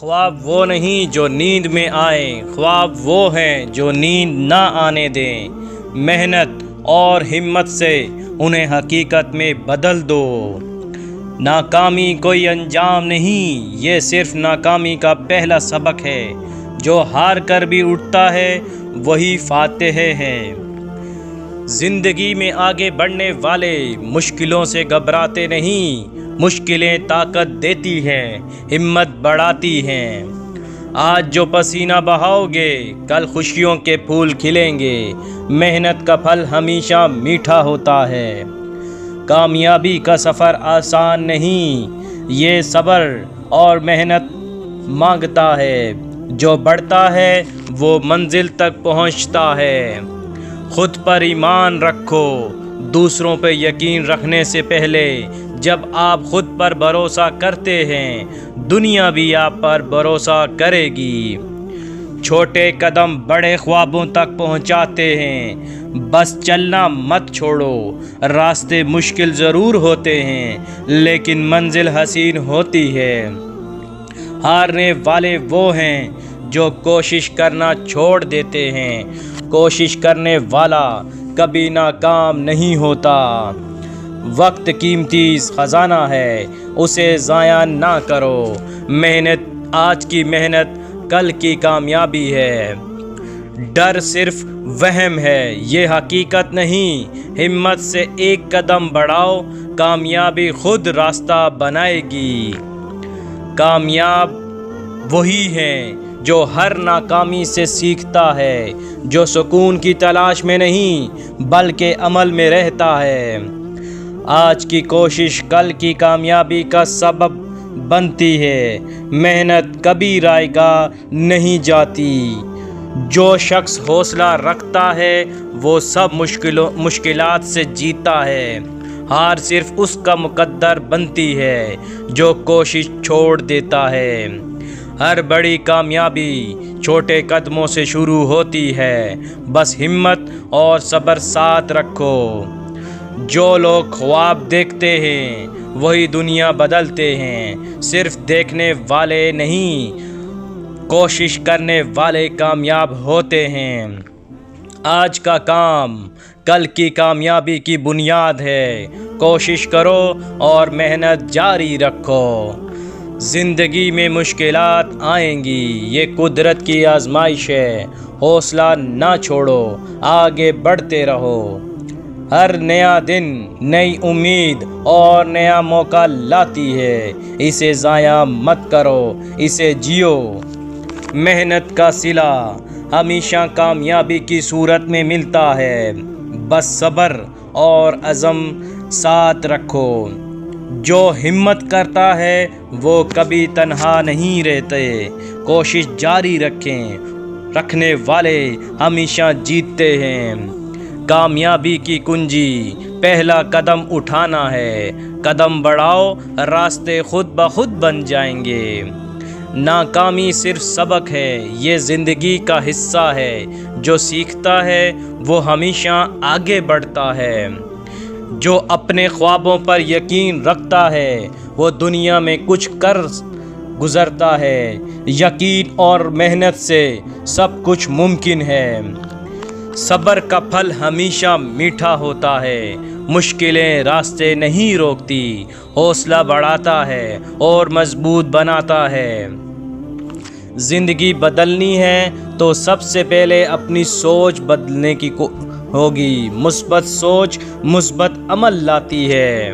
خواب وہ نہیں جو نیند میں آئیں، خواب وہ ہیں جو نیند نہ آنے دیں۔ محنت اور ہمت سے انہیں حقیقت میں بدل دو۔ ناکامی کوئی انجام نہیں، یہ صرف ناکامی کا پہلا سبق ہے۔ جو ہار کر بھی اٹھتا ہے وہی فاتح ہے۔ زندگی میں آگے بڑھنے والے مشکلوں سے گھبراتے نہیں، مشکلیں طاقت دیتی ہیں، ہمت بڑھاتی ہیں۔ آج جو پسینہ بہاؤ گے کل خوشیوں کے پھول کھلیں گے۔ محنت کا پھل ہمیشہ میٹھا ہوتا ہے۔ کامیابی کا سفر آسان نہیں، یہ صبر اور محنت مانگتا ہے۔ جو بڑھتا ہے وہ منزل تک پہنچتا ہے۔ خود پر ایمان رکھو، دوسروں پہ یقین رکھنے سے پہلے جب آپ خود پر بھروسہ کرتے ہیں دنیا بھی آپ پر بھروسہ کرے گی۔ چھوٹے قدم بڑے خوابوں تک پہنچاتے ہیں، بس چلنا مت چھوڑو۔ راستے مشکل ضرور ہوتے ہیں لیکن منزل حسین ہوتی ہے۔ ہارنے والے وہ ہیں جو کوشش کرنا چھوڑ دیتے ہیں، کوشش کرنے والا کبھی ناکام نہیں ہوتا۔ وقت قیمتی خزانہ ہے، اسے ضائع نہ کرو۔ محنت آج کی محنت کل کی کامیابی ہے۔ ڈر صرف وہم ہے، یہ حقیقت نہیں۔ ہمت سے ایک قدم بڑھاؤ، کامیابی خود راستہ بنائے گی۔ کامیاب وہی ہیں جو ہر ناکامی سے سیکھتا ہے، جو سکون کی تلاش میں نہیں بلکہ عمل میں رہتا ہے۔ آج کی کوشش کل کی کامیابی کا سبب بنتی ہے۔ محنت کبھی رائے گاہ نہیں جاتی۔ جو شخص حوصلہ رکھتا ہے وہ سب مشکلات سے جیتا ہے۔ ہار صرف اس کا مقدر بنتی ہے جو کوشش چھوڑ دیتا ہے۔ ہر بڑی کامیابی چھوٹے قدموں سے شروع ہوتی ہے، بس ہمت اور صبر ساتھ رکھو۔ جو لوگ خواب دیکھتے ہیں وہی دنیا بدلتے ہیں۔ صرف دیکھنے والے نہیں، کوشش کرنے والے کامیاب ہوتے ہیں۔ آج کا کام کل کی کامیابی کی بنیاد ہے۔ کوشش کرو اور محنت جاری رکھو۔ زندگی میں مشکلات آئیں گی، یہ قدرت کی آزمائش ہے۔ حوصلہ نہ چھوڑو، آگے بڑھتے رہو۔ ہر نیا دن نئی امید اور نیا موقع لاتی ہے، اسے ضائع مت کرو، اسے جیو۔ محنت کا صلہ ہمیشہ کامیابی کی صورت میں ملتا ہے، بس صبر اور عزم ساتھ رکھو۔ جو ہمت کرتا ہے وہ کبھی تنہا نہیں رہتے۔ کوشش جاری رکھنے والے ہمیشہ جیتتے ہیں۔ کامیابی کی کنجی پہلا قدم اٹھانا ہے۔ قدم بڑھاؤ، راستے خود بخود بن جائیں گے۔ ناکامی صرف سبق ہے، یہ زندگی کا حصہ ہے۔ جو سیکھتا ہے وہ ہمیشہ آگے بڑھتا ہے۔ جو اپنے خوابوں پر یقین رکھتا ہے وہ دنیا میں کچھ کر گزرتا ہے۔ یقین اور محنت سے سب کچھ ممکن ہے۔ صبر کا پھل ہمیشہ میٹھا ہوتا ہے۔ مشکلیں راستے نہیں روکتی، حوصلہ بڑھاتا ہے اور مضبوط بناتا ہے۔ زندگی بدلنی ہے تو سب سے پہلے اپنی سوچ بدلنے کی ہوگی۔ مثبت سوچ مثبت عمل لاتی ہے۔